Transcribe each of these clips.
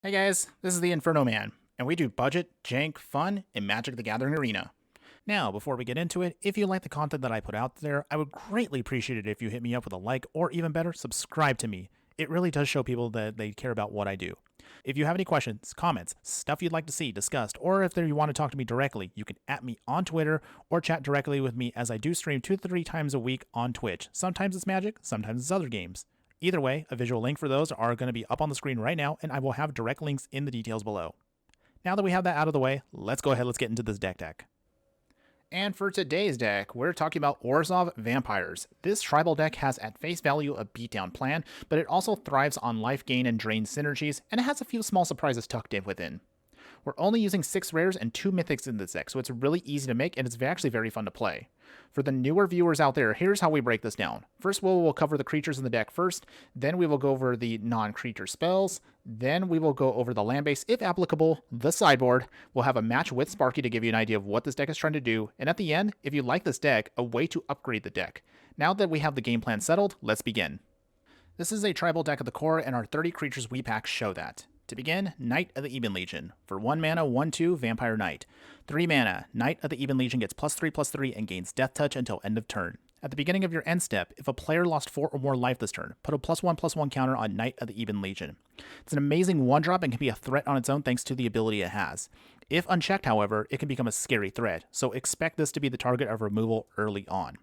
Hey guys, this is the Infernoman, and we do budget, jank, fun, and Magic the Gathering Arena. Now, before we get into it, if you like the content that I put out there, I would greatly appreciate it if you hit me up with a like, or even better, subscribe to me. It really does show people that they care about what I do. If you have any questions, comments, stuff you'd like to see discussed, or if you want to talk to me directly, you can at me on Twitter or chat directly with me as I do stream 2 to 3 times a week on Twitch. Sometimes it's Magic, sometimes it's other games. Either way, a visual link for those are going to be up on the screen right now, and I will have direct links in the details below. Now that we have that out of the way, let's get into this deck. And for today's deck, we're talking about Orzhov Vampires. This tribal deck has at face value a beatdown plan, but it also thrives on life gain and drain synergies, and it has a few small surprises tucked in within. We're only using 6 rares and 2 mythics in this deck, so it's really easy to make and it's actually very fun to play. For the newer viewers out there, here's how we break this down. First, we'll cover the creatures in the deck first, then we will go over the non-creature spells, then we will go over the land base, if applicable, the sideboard. We'll have a match with Sparky to give you an idea of what this deck is trying to do, and at the end, if you like this deck, a way to upgrade the deck. Now that we have the game plan settled, let's begin. This is a tribal deck at the core, and our 30 creatures we pack show that. To begin, Knight of the Even Legion. For 1 mana, 1/2, Vampire Knight. 3 mana, Knight of the Even Legion gets +3/+3 and gains Death Touch until end of turn. At the beginning of your end step, if a player lost 4 or more life this turn, put a +1/+1 counter on Knight of the Even Legion. It's an amazing 1-drop and can be a threat on its own thanks to the ability it has. If unchecked, however, it can become a scary threat, so expect this to be the target of removal early on.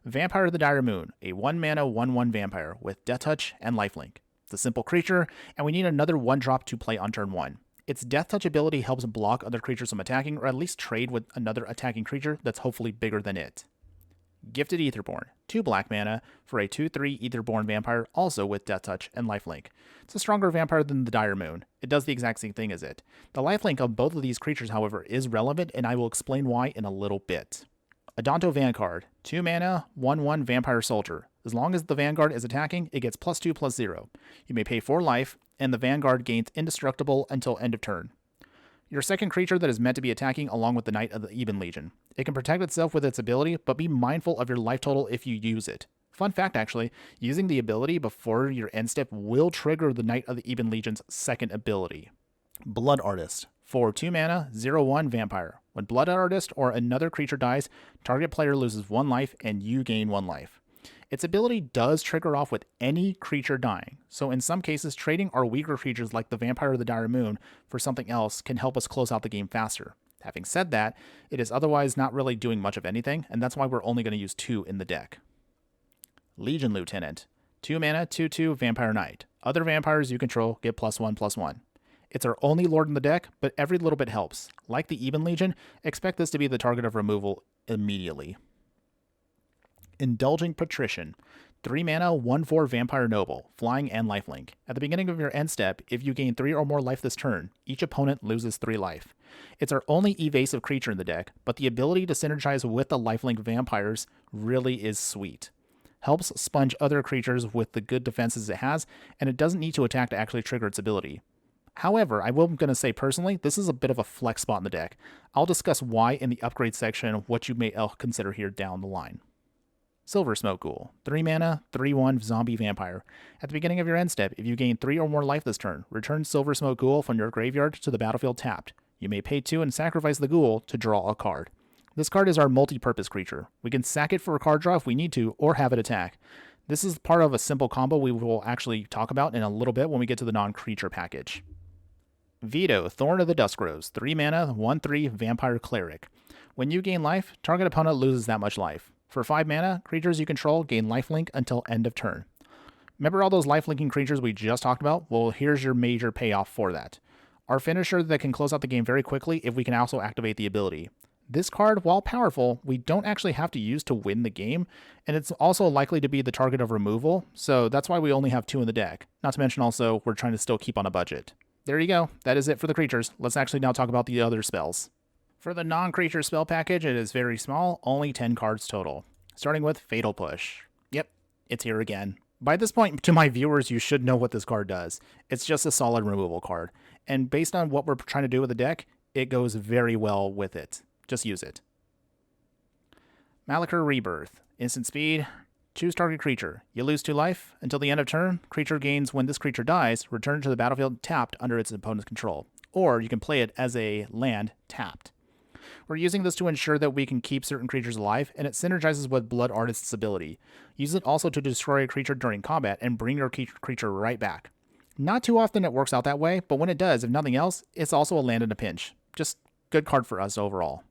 Vampire of the Dire Moon, a 1 mana 1/1 vampire with Death Touch and Lifelink. It's a simple creature, and we need another 1-drop to play on turn 1. Its Death Touch ability helps block other creatures from attacking, or at least trade with another attacking creature that's hopefully bigger than it. Gifted Aetherborn, 2 black mana for a 2/3 Aetherborn vampire, also with Death Touch and Lifelink. It's a stronger vampire than the Dire Moon. It does the exact same thing as it. The Lifelink of both of these creatures, however, is relevant, and I will explain why in a little bit. Adonto Vanguard, 2 mana, 1/1 vampire soldier. As long as the Vanguard is attacking, it gets +2/+0. You may pay 4 life, and the Vanguard gains indestructible until end of turn. Your second creature that is meant to be attacking along with the Knight of the Even Legion. It can protect itself with its ability, but be mindful of your life total if you use it. Fun fact actually, using the ability before your end step will trigger the Knight of the Even Legion's second ability. Blood Artist. For 2 mana, 0/1 vampire. When Blood Artist or another creature dies, target player loses 1 life and you gain 1 life. Its ability does trigger off with any creature dying, so in some cases trading our weaker creatures like the Vampire of the Dire Moon for something else can help us close out the game faster. Having said that, it is otherwise not really doing much of anything, and that's why we're only going to use 2 in the deck. Legion Lieutenant. 2 mana, 2/2 Vampire Knight. Other vampires you control get +1/+1. It's our only lord in the deck, but every little bit helps. Like the Even Legion, expect this to be the target of removal immediately. Indulging Patrician. 3 mana, 1/4 Vampire Noble, flying and lifelink. At the beginning of your end step, if you gain 3 or more life this turn, each opponent loses 3 life. It's our only evasive creature in the deck, but the ability to synergize with the lifelink vampires really is sweet. Helps sponge other creatures with the good defenses it has, and it doesn't need to attack to actually trigger its ability. However, I will going to say personally, this is a bit of a flex spot in the deck. I'll discuss why in the upgrade section, what you may consider here down the line. Silver Smoke Ghoul, 3 mana, 3/1 zombie vampire. At the beginning of your end step, if you gain 3 or more life this turn, return Silver Smoke Ghoul from your graveyard to the battlefield tapped. You may pay 2 and sacrifice the ghoul to draw a card. This card is our multi-purpose creature. We can sack it for a card draw if we need to, or have it attack. This is part of a simple combo we will actually talk about in a little bit when we get to the non-creature package. Veto, Thorn of the Dusk Rose, 3 mana, 1/3 Vampire Cleric. When you gain life, target opponent loses that much life. For 5 mana, creatures you control gain lifelink until end of turn. Remember all those lifelinking creatures we just talked about? Well, here's your major payoff for that. Our finisher that can close out the game very quickly if we can also activate the ability. This card, while powerful, we don't actually have to use to win the game, and it's also likely to be the target of removal, so that's why we only have 2 in the deck. Not to mention also, we're trying to still keep on a budget. There you go, that is it for the creatures. Let's actually now talk about the other spells. For the non-creature spell package, it is very small, only 10 cards total. Starting with Fatal Push. Yep, it's here again. By this point, to my viewers, you should know what this card does. It's just a solid removal card, and based on what we're trying to do with the deck, it goes very well with it. Just use it. Malachor Rebirth. Instant speed, Choose target creature. You lose 2 life. Until the end of turn, creature gains when this creature dies, return to the battlefield tapped under its opponent's control. Or you can play it as a land tapped. We're using this to ensure that we can keep certain creatures alive, and it synergizes with Blood Artist's ability. Use it also to destroy a creature during combat and bring your creature right back. Not too often it works out that way, but when it does, if nothing else, it's also a land in a pinch. Just good card for us overall.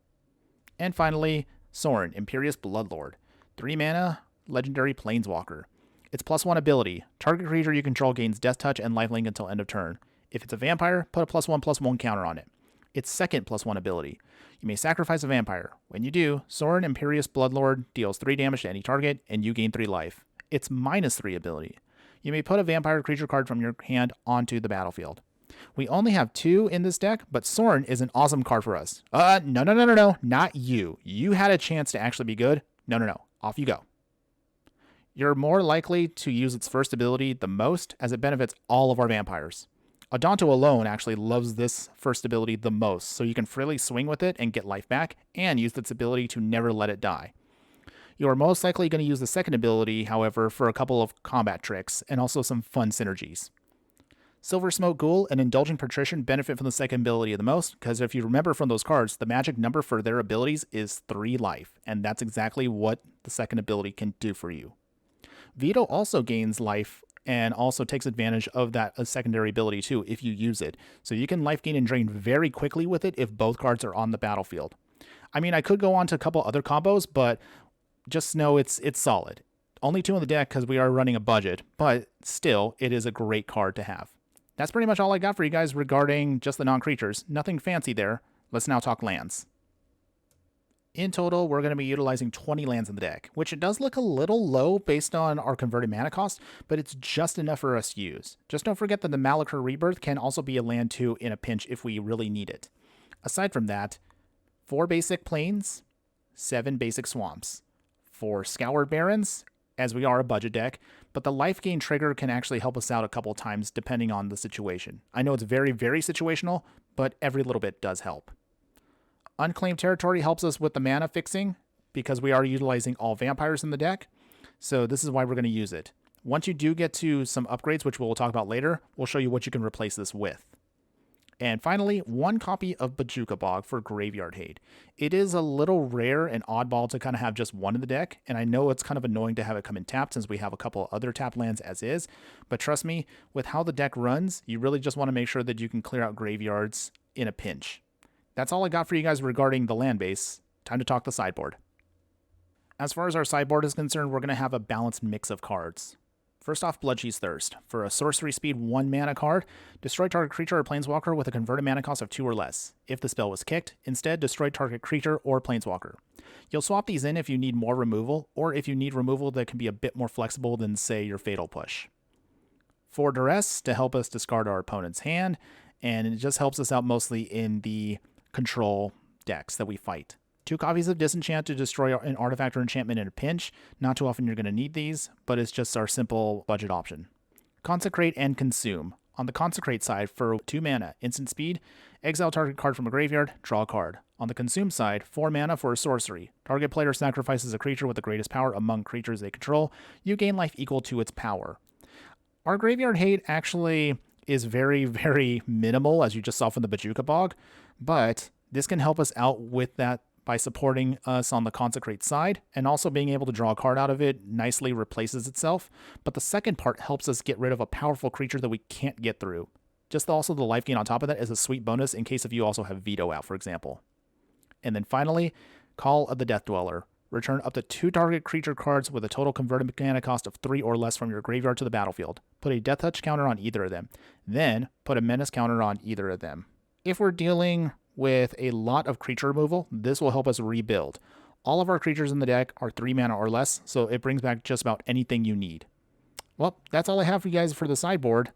And finally, Sorin, Imperious Bloodlord. 3 mana, legendary planeswalker. Its +1 ability. Target creature you control gains Death Touch and lifelink until end of turn. If it's a vampire, put a +1/+1 counter on it. Its second +1 ability. You may sacrifice a vampire. When you do, Sorin, Imperious Bloodlord deals 3 damage to any target, and you gain 3 life. Its -3 ability. You may put a vampire creature card from your hand onto the battlefield. We only have 2 in this deck, but Sorin is an awesome card for us. No, not you. You had a chance to actually be good. No, off you go. You're more likely to use its first ability the most, as it benefits all of our vampires. Odonto alone actually loves this first ability the most, so you can freely swing with it and get life back, and use its ability to never let it die. You are most likely going to use the second ability, however, for a couple of combat tricks, and also some fun synergies. Silver Smoke Ghoul and Indulgent Patrician benefit from the second ability the most, because if you remember from those cards, the magic number for their abilities is 3 life, and that's exactly what the second ability can do for you. Vito also gains life and also takes advantage of that secondary ability too if you use it. So you can life gain and drain very quickly with it if both cards are on the battlefield. I mean, I could go on to a couple other combos, but just know it's solid. Only 2 in the deck because we are running a budget, but still, it is a great card to have. That's pretty much all I got for you guys regarding just the non-creatures. Nothing fancy there. Let's now talk lands. In total, we're going to be utilizing 20 lands in the deck, which it does look a little low based on our converted mana cost, but it's just enough for us to use. Just don't forget that the Malachor Rebirth can also be a land too in a pinch if we really need it. Aside from that, 4 basic plains, 7 basic swamps. 4 Scoured Barrens, as we are a budget deck, but the life gain trigger can actually help us out a couple times depending on the situation. I know it's very, very situational, but every little bit does help. Unclaimed Territory helps us with the mana fixing because we are utilizing all vampires in the deck, so this is why we're going to use it. Once you do get to some upgrades, which we'll talk about later, we'll show you what you can replace this with. And finally, 1 copy of Bojuka Bog for Graveyard Hate. It is a little rare and oddball to kind of have just 1 in the deck, and I know it's kind of annoying to have it come in tapped since we have a couple other tapped lands as is, but trust me, with how the deck runs, you really just want to make sure that you can clear out graveyards in a pinch. That's all I got for you guys regarding the land base. Time to talk the sideboard. As far as our sideboard is concerned, we're going to have a balanced mix of cards. First off, Bloodchief's Thirst. For a sorcery speed 1 mana card, destroy target creature or planeswalker with a converted mana cost of 2 or less. If the spell was kicked, instead destroy target creature or planeswalker. You'll swap these in if you need more removal, or if you need removal that can be a bit more flexible than, say, your Fatal Push. 4 Duress to help us discard our opponent's hand, and it just helps us out mostly in the control decks that we fight. 2 copies of Disenchant to destroy an artifact or enchantment in a pinch. Not too often you're going to need these, but it's just our simple budget option. Consecrate and Consume. On the Consecrate side, for 2 mana, instant speed, exile target card from a graveyard, draw a card. On the Consume side, 4 mana for a sorcery. Target player sacrifices a creature with the greatest power among creatures they control. You gain life equal to its power. Our Graveyard Hate actually is very, very minimal, as you just saw from the Bojuka Bog, but this can help us out with that by supporting us on the Consecrate side, and also being able to draw a card out of it nicely replaces itself, but the second part helps us get rid of a powerful creature that we can't get through. Just also the life gain on top of that is a sweet bonus in case if you also have Veto out, for example. And then finally, Call of the Death Dweller. Return up to 2 target creature cards with a total converted mana cost of 3 or less from your graveyard to the battlefield. Put a Death Touch counter on either of them. Then put a Menace counter on either of them. If we're dealing with a lot of creature removal, this will help us rebuild. All of our creatures in the deck are 3 mana or less, so it brings back just about anything you need. Well, that's all I have for you guys for the sideboard.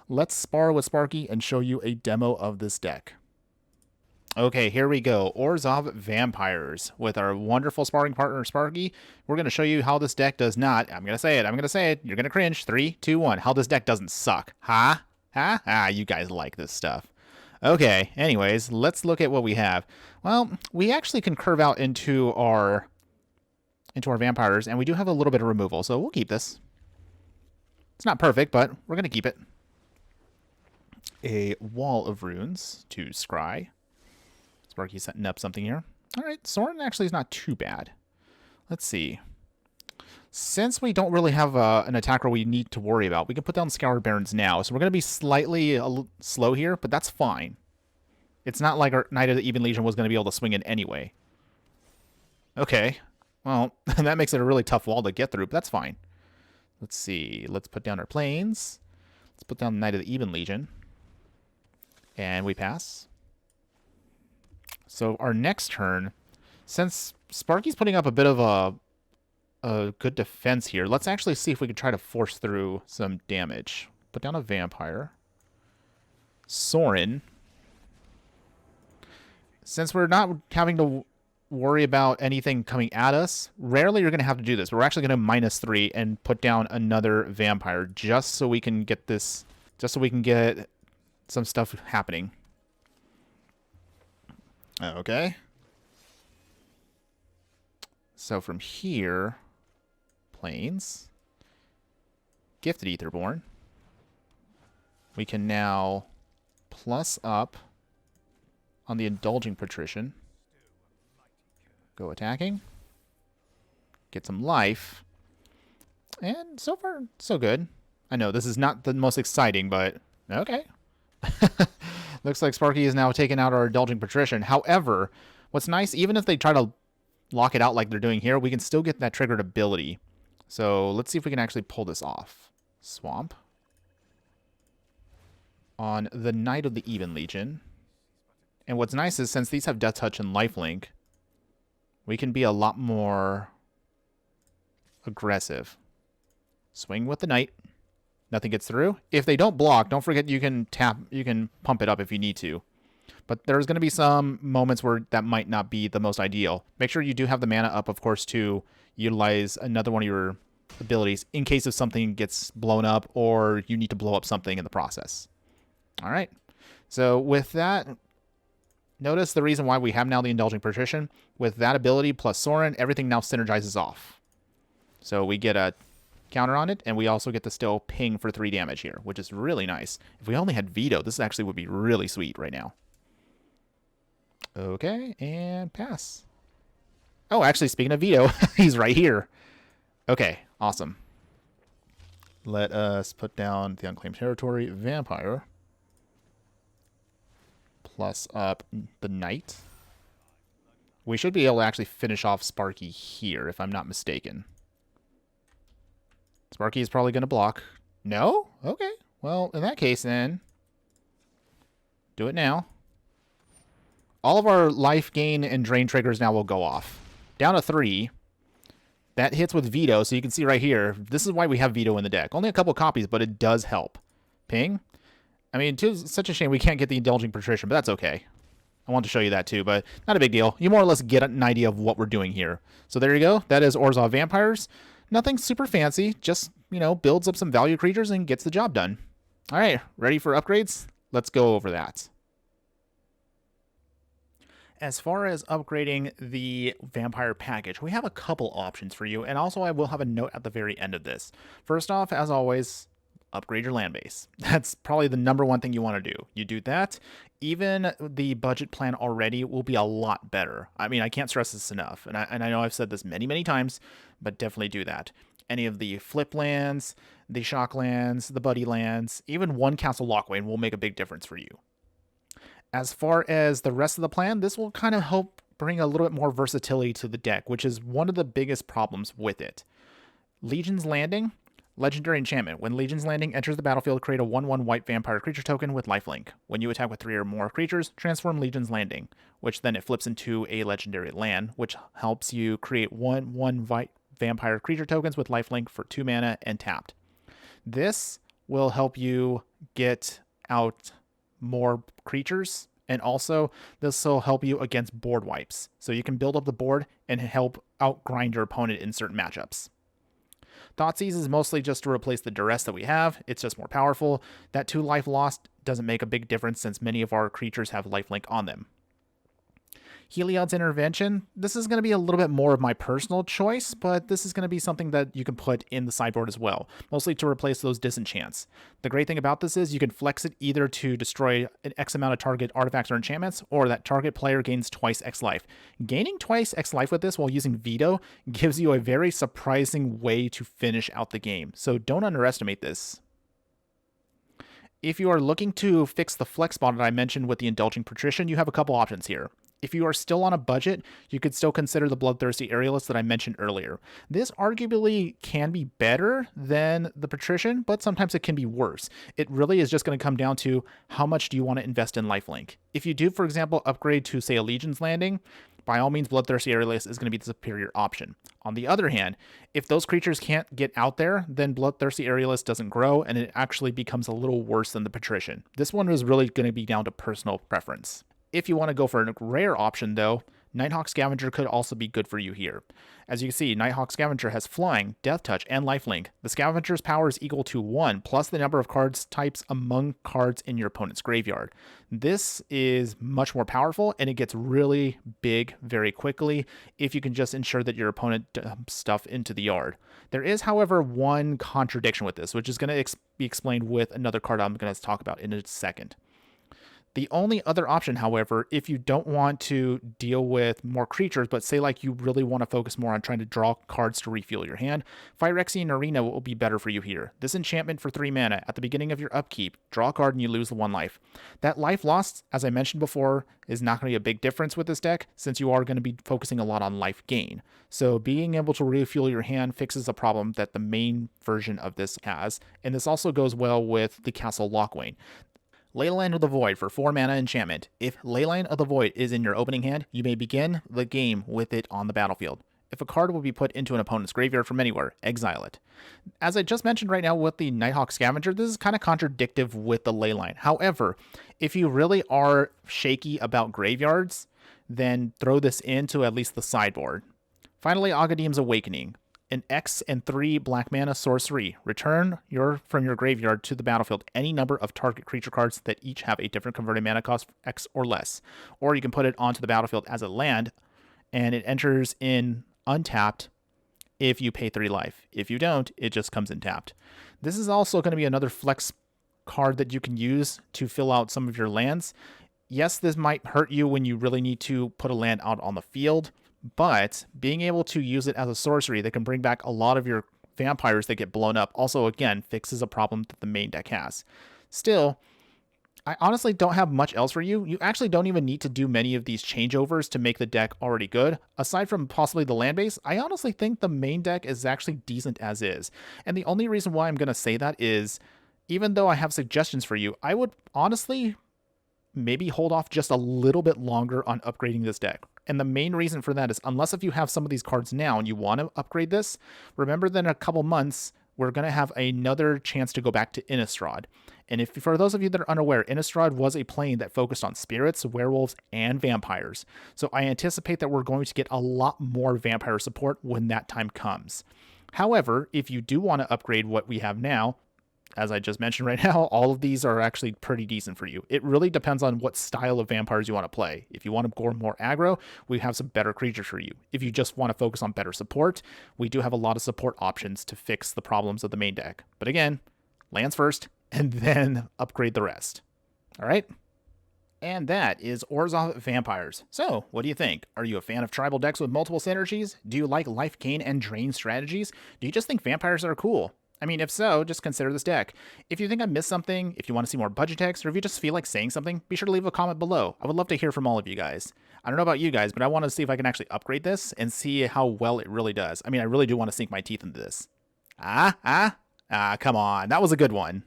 Let's spar with Sparky and show you a demo of this deck. Okay, here we go. Orzhov Vampires with our wonderful sparring partner, Sparky. We're going to show you how this deck does not, I'm going to say it, you're going to cringe, 3, 2, 1, how this deck doesn't suck. Huh? You guys like this stuff. Okay, anyways, let's look at what we have. Well, we actually can curve out into our into our vampires, and we do have a little bit of removal, so we'll keep this. It's not perfect, but we're going to keep it. A wall of runes to scry. Sparky's setting up something here. All right, Soren actually is not too bad. Let's see. Since we don't really have an attacker we need to worry about, we can put down Scour Barons now. So we're going to be slightly slow here, but that's fine. It's not like our Knight of the Even Legion was going to be able to swing in anyway. Okay. Well, that makes it a really tough wall to get through, but that's fine. Let's see. Let's put down our planes. Let's put down Knight of the Even Legion. And we pass. So our next turn, since Sparky's putting up a bit of a good defense here, let's actually see if we can try to force through some damage. Put down a vampire. Soren. Since we're not having to worry about anything coming at us, rarely you're going to have to do this. We're actually going to -3 and put down another vampire just so we can get this, just so we can get some stuff happening. Okay. So from here, planes, Gifted Aetherborn. We can now plus up on the Indulging Patrician. Go attacking. Get some life. And so far, so good. I know this is not the most exciting, but okay. Looks like Sparky is now taking out our Indulging Patrician. However, what's nice, even if they try to lock it out like they're doing here, we can still get that triggered ability. So let's see if we can actually pull this off. Swamp. On the Knight of the Even Legion. And what's nice is since these have Death Touch and Lifelink, we can be a lot more aggressive. Swing with the Knight. Nothing gets through. If they don't block, don't forget you can pump it up if you need to. But there's going to be some moments where that might not be the most ideal. Make sure you do have the mana up, of course, to utilize another one of your abilities in case if something gets blown up or you need to blow up something in the process. All right. So with that, notice the reason why we have now the Indulging Patrician. With that ability plus Soren, everything now synergizes off. So we get a counter on it, and we also get to still ping for 3 damage here, which is really nice. If we only had Veto, this actually would be really sweet right now. Okay, and pass. Oh, actually, speaking of Veto, he's right here. Okay, awesome. Let us put down the Unclaimed Territory Vampire. Plus up the Knight. We should be able to actually finish off Sparky here, if I'm not mistaken. Sparky is probably going to block. No? Okay. Well, in that case, then, do it now. All of our life gain and drain triggers now will go off. Down to 3. That hits with Veto, so you can see right here, this is why we have Veto in the deck. Only a couple copies, but it does help. Ping. I mean, it's such a shame we can't get the Indulging Patrician, but that's okay. I want to show you that too, but not a big deal. You more or less get an idea of what we're doing here. So there you go. That is Orzhov Vampires. Nothing super fancy, just, you know, builds up some value creatures and gets the job done. All right, ready for upgrades? Let's go over that. As far as upgrading the Vampire package, we have a couple options for you, and also I will have a note at the very end of this. First off, as always, upgrade your land base. That's probably the #1 thing you want to do. You do that, even the budget plan already will be a lot better. I mean, I can't stress this enough, and I know I've said this many, many times, but definitely do that. Any of the flip lands, the shock lands, the buddy lands, even one Castle Lockwain will make a big difference for you. As far as the rest of the plan, this will kind of help bring a little bit more versatility to the deck, which is one of the biggest problems with it. Legion's Landing. Legendary enchantment. When Legion's Landing enters the battlefield, create a 1/1 white vampire creature token with lifelink. When you attack with 3 or more creatures, transform Legion's Landing, which then it flips into a legendary land, which helps you create 1/1 white vampire creature tokens with lifelink for 2 mana and tapped. This will help you get out more creatures, and also this will help you against board wipes. So you can build up the board and help outgrind your opponent in certain matchups. Thoughtseize is mostly just to replace the duress that we have. It's just more powerful. That 2 life lost doesn't make a big difference since many of our creatures have lifelink on them. Heliod's Intervention, this is going to be a little bit more of my personal choice, but this is going to be something that you can put in the sideboard as well, mostly to replace those disenchants. The great thing about this is you can flex it either to destroy an X amount of target artifacts or enchantments, or that target player gains twice X life. Gaining twice X life with this while using Veto gives you a very surprising way to finish out the game, so don't underestimate this. If you are looking to fix the flex spot that I mentioned with the Indulging Patrician, you have a couple options here. If you are still on a budget, you could still consider the Bloodthirsty Aerialist that I mentioned earlier. This arguably can be better than the Patrician, but sometimes it can be worse. It really is just going to come down to how much do you want to invest in lifelink. If you do, for example, upgrade to, say, a Legion's Landing, by all means, Bloodthirsty Aerialist is going to be the superior option. On the other hand, if those creatures can't get out there, then Bloodthirsty Aerialist doesn't grow, and it actually becomes a little worse than the Patrician. This one is really going to be down to personal preference. If you want to go for a rare option, though, Nighthawk Scavenger could also be good for you here. As you can see, Nighthawk Scavenger has Flying, Death Touch, and Lifelink. The Scavenger's power is equal to 1, plus the number of cards types among cards in your opponent's graveyard. This is much more powerful, and it gets really big very quickly if you can just ensure that your opponent dumps stuff into the yard. There is, however, one contradiction with this, which is going to be explained with another card I'm going to talk about in a second. The only other option, however, if you don't want to deal with more creatures, but say like you really want to focus more on trying to draw cards to refuel your hand, Phyrexian Arena will be better for you here. This enchantment for 3 mana, at the beginning of your upkeep, draw a card and you lose the 1 life. That life lost, as I mentioned before, is not going to be a big difference with this deck, since you are going to be focusing a lot on life gain. So being able to refuel your hand fixes a problem that the main version of this has, and this also goes well with the Castle Lochwain. Leyline of the Void for 4 mana enchantment. If Leyline of the Void is in your opening hand, you may begin the game with it on the battlefield. If a card will be put into an opponent's graveyard from anywhere, exile it. As I just mentioned right now with the Nighthawk Scavenger, this is kind of contradictive with the Leyline. However, if you really are shaky about graveyards, then throw this into at least the sideboard. Finally, Agadim's Awakening. An X and 3 black mana sorcery. Return from your graveyard to the battlefield any number of target creature cards that each have a different converted mana cost, X or less. Or you can put it onto the battlefield as a land, and it enters in untapped if you pay 3 life. If you don't, it just comes in tapped. This is also going to be another flex card that you can use to fill out some of your lands. Yes, this might hurt you when you really need to put a land out on the field, but being able to use it as a sorcery that can bring back a lot of your vampires that get blown up also, again, fixes a problem that the main deck has. Still, I honestly don't have much else for you. You actually don't even need to do many of these changeovers to make the deck already good. Aside from possibly the land base, I honestly think the main deck is actually decent as is. And the only reason why I'm going to say that is, even though I have suggestions for you, I would honestly maybe hold off just a little bit longer on upgrading this deck. And the main reason for that is, unless if you have some of these cards now and you want to upgrade this, remember that in a couple months, we're going to have another chance to go back to Innistrad. And if for those of you that are unaware, Innistrad was a plane that focused on spirits, werewolves, and vampires. So I anticipate that we're going to get a lot more vampire support when that time comes. However, if you do want to upgrade what we have now, as I just mentioned right now, all of these are actually pretty decent for you. It really depends on what style of vampires you want to play. If you want to go more aggro, we have some better creatures for you. If you just want to focus on better support, we do have a lot of support options to fix the problems of the main deck. But again, lands first, and then upgrade the rest. All right? And that is Orzhov Vampires. So, what do you think? Are you a fan of tribal decks with multiple synergies? Do you like life gain and drain strategies? Do you just think vampires are cool? I mean, if so, just consider this deck. If you think I missed something, if you want to see more budget decks, or if you just feel like saying something, be sure to leave a comment below. I would love to hear from all of you guys. I don't know about you guys, but I want to see if I can actually upgrade this and see how well it really does. I mean, I really do want to sink my teeth into this. Come on. That was a good one.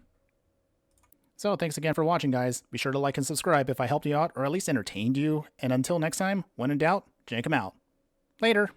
So thanks again for watching, guys. Be sure to like and subscribe if I helped you out or at least entertained you. And until next time, when in doubt, jank 'em out. Later.